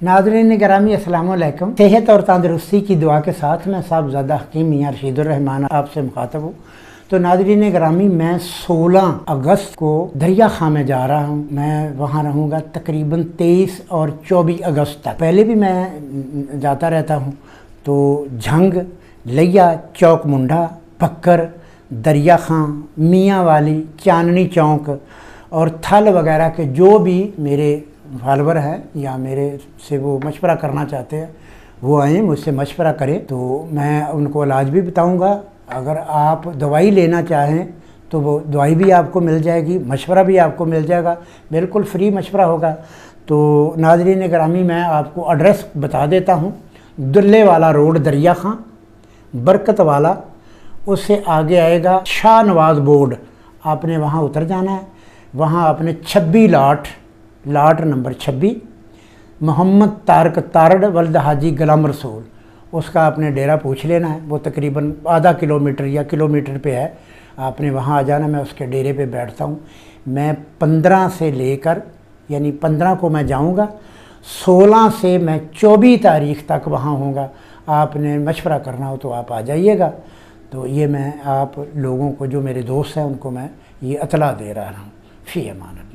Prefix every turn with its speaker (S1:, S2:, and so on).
S1: नाज़रीन गिरामी अस्सलाम वालेकुम। सेहत और तंदरुस्ती की दुआ के साथ मैं साहबजादा हकीम मियां रशीदुर रहमान आपसे मुखातब हूँ। तो नाज़रीन गिरामी, मैं 16 अगस्त को दरिया खां में जा रहा हूँ। मैं वहाँ रहूँगा तकरीबन 23 और 24 अगस्त तक। पहले भी मैं जाता रहता हूँ। तो झंग, लिया, चौक मुंडा, बक्कर, दरिया खां, मियाँ वाली, चांदनी चौक और थल वगैरह के जो भी मेरे फॉलोवर हैं या मेरे से वो मशवरा करना चाहते हैं वो आएँ, मुझसे मशवरा करें। तो मैं उनको इलाज भी बताऊंगा। अगर आप दवाई लेना चाहें तो वो दवाई भी आपको मिल जाएगी, मशवरा भी आपको मिल जाएगा, बिल्कुल फ्री मशवरा होगा। तो नाज़रीन गिरामी, मैं आपको एड्रेस बता देता हूँ। दुल्ले वाला रोड दरिया खां, बरकत वाला, उससे आगे आएगा शाह नवाज़ बोर्ड, आपने वहाँ उतर जाना है। वहाँ आपने 26 लाट नंबर 26 मोहम्मद तारक तारड़ वल्द हाजी गुलाम रसूल, उसका आपने डेरा पूछ लेना है। वो तकरीबन आधा किलोमीटर या किलोमीटर पे है। आपने वहाँ आ जाना। मैं उसके डेरे पे बैठता हूँ। मैं 15 से लेकर, यानी 15 को मैं जाऊँगा, 16 से मैं 24 तारीख तक वहाँ होऊंगा। आपने मशवरा करना हो तो आप आ जाइएगा। तो ये मैं आप लोगों को, जो मेरे दोस्त हैं, उनको मैं ये इतला दे रहा हूँ। फ़ी अमान।